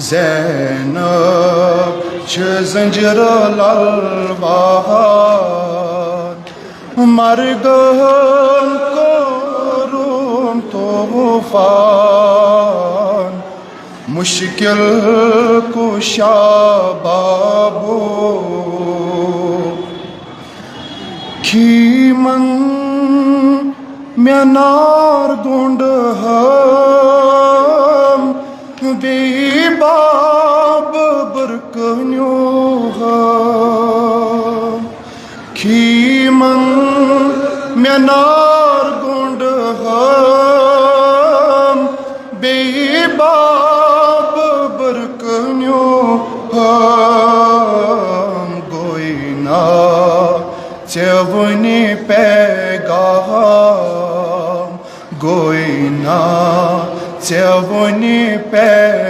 Zeynep çı zinciri lalvan Margın korum tufan Müşkil kuşa babu Kiman menar gundham Bebab berkenyuham Kiman menar gundham Bebab berkenyuham Goina Cevni pegam Goina Cevni pegam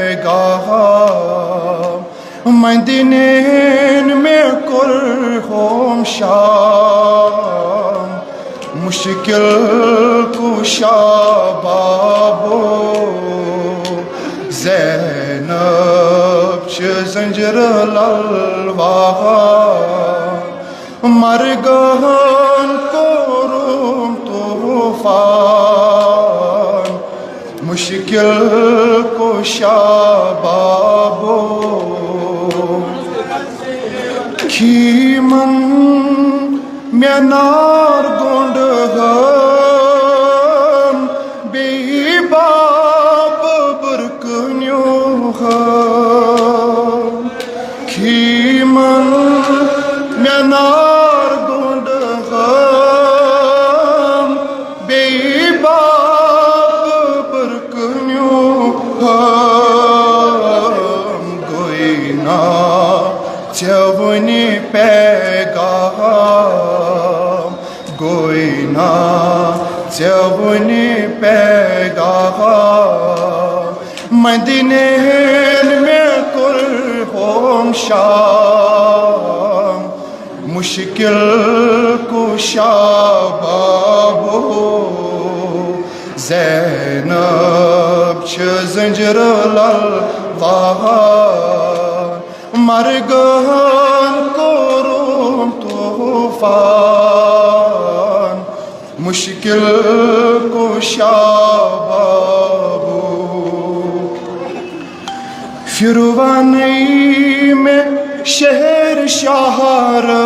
Mandinin me kurhum sham Müşkil kuşa babu Zeynep çı zinciri lalvan Margın korum tufan Müşkil kuşa babu Kiman menar gundham Bebab berkenyuham Kiman menar gundham Bebab berkenyuham Goina Cevni pegam Goina Cevni pegam Madinen me kurhum sham Müşkil kuşa babu Zeynep çı zinciri lalvan Margın korum tufan Müşkil kuşa babu Firvane me şehir şaharın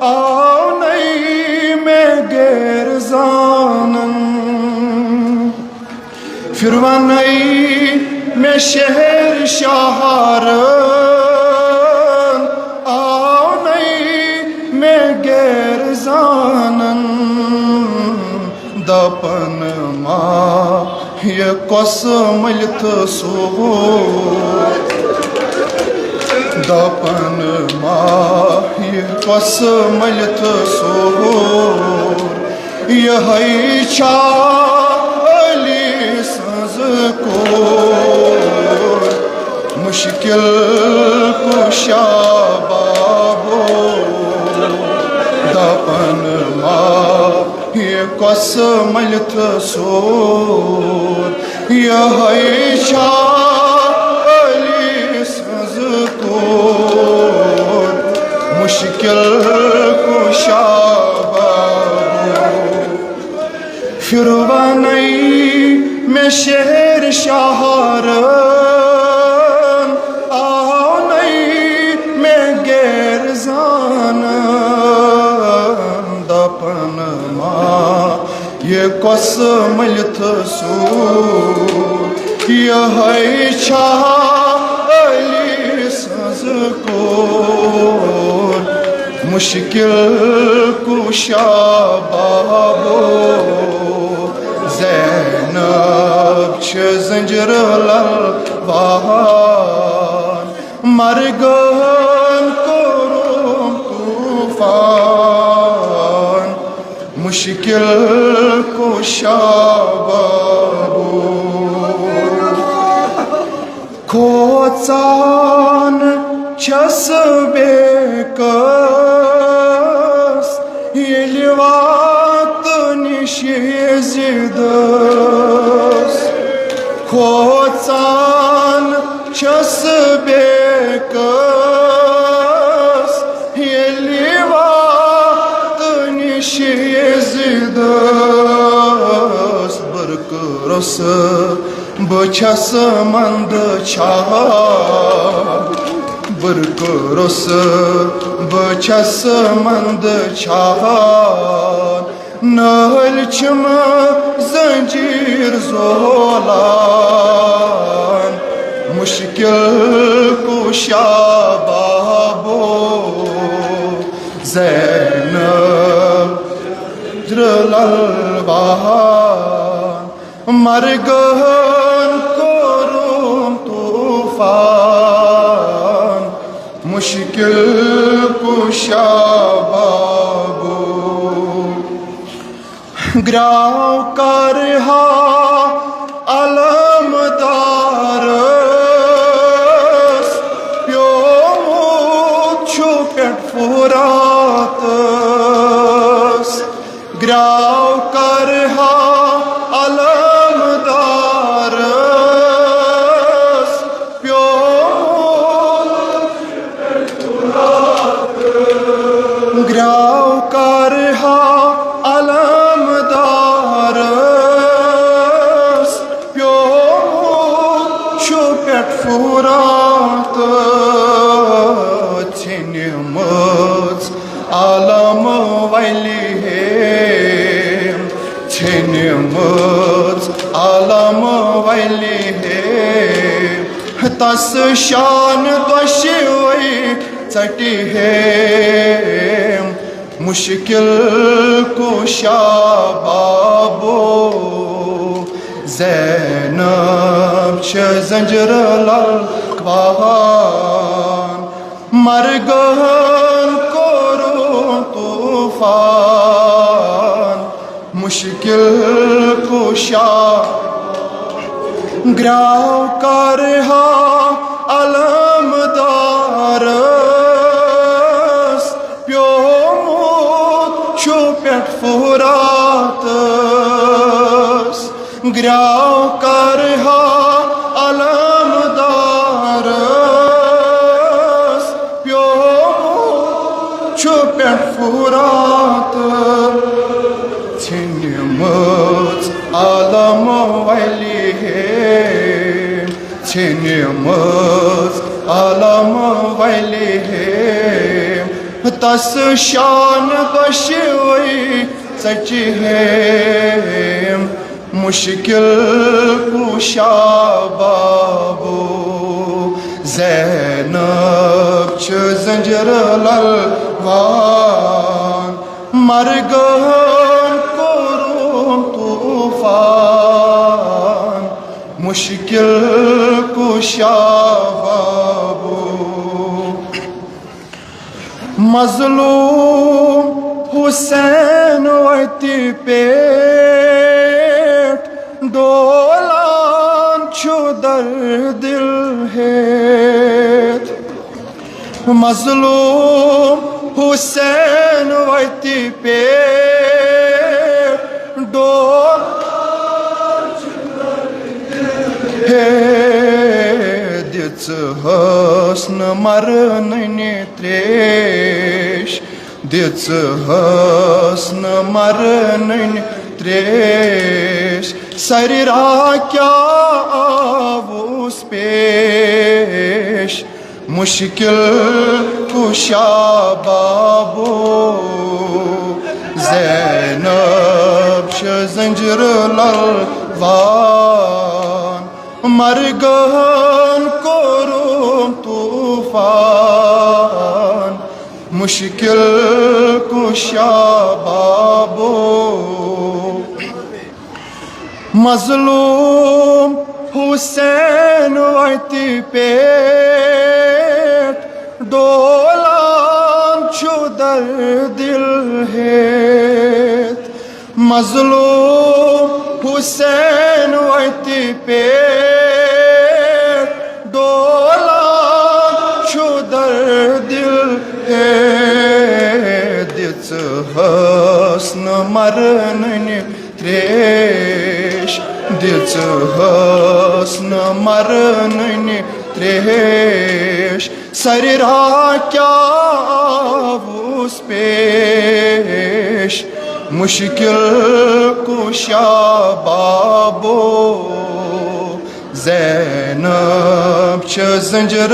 Avney me gerzanın Firvane me şehir şaharın Avney me gerzanın Dapan ma ye kosmalt suhur Dapan mahi kosmalt suhur Yahai çali sazkur Müşkil kuşa babu Dapan mahi kosmalt suhur Yahai çali sazkur Müşkil kuşa babu Firvane me şehir şaharın Avney me gerzanın Dapan ma ye kosmalt sur Yahai çali sazkur Müşkil kuşa babu Zeynep çı zinciri lalvan Margın korum tufan Müşkil kuşa babu Koçan çasbekas Yelvat niş yezidas रोचान छस बेकस येली वात निशियजदस बरकरस बछस मंद छा बरकरस बछस मंद छा नहल छम जंजीर जोलान मुश्किल कुशा बाबो ज़ैनब जरलल बहान मरगन कोरुम तूफान मुश्किल कुशा बाबो ग्राव कर हा अलमदारस प्योमुत छुपेट फुरातस ग्राव कर हा अलमदारस प्योमुत ग्राव कर हा फुरात छिनमच आलम वाली है छिनमच आलम वाली है तस शान दशवई चटी है मुश्किल कुशा बाबो ज़ैनब जंजरलल बहान मरगन कोरुम तूफान मुश्किल कुशा ग्राव कर हा अलमदारस प्योमुत छुपेट फुरातस ग्राव कर हा अलमदारस प्योमुत छुपेट फुरात छिनमच आलम वाली है छिनमच आलम वाली है तस शान बशवई सची है मुश्किल कुशा बाबो ज़ैनब जंजरलल बहान मरगन कोरुम तूफान मुश्किल कुशा बाबो मज़लूम हुसैन वती पेट दोलान छुदर दिल है मज़लूम हुसैन वती पेट दोलान छुदर दिल है दिच हसन मरन त्रेश दिच हसन मरन त्रेश सरिरा क्या आवुस पेश मुश्किल कुशा बाबो ज़ैनब जंजरलल बहान मरगन कोरुम तूफान मुश्किल कुशा बाबो मज़लूम हुसैन वती पेट दोलान छुदर दिल है मज़लूम हुसैन वती पेट दोलान छुदर दिल है दिच हसन मरन त्रेश दिच हसन न मरन त्रेश सरिरा क्या उस पेश मुश्किल कुशा बाबो ज़ैनब च ज़ंजर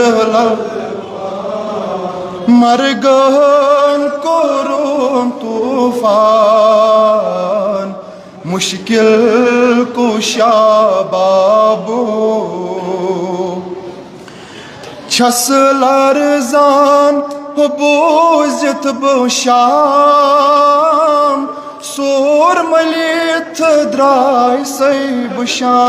मरगन कोरुम तूफान मुश्किल कुशा बाबो छस लरजान बोझत बशाम सोर मलित द्राय सै बशाम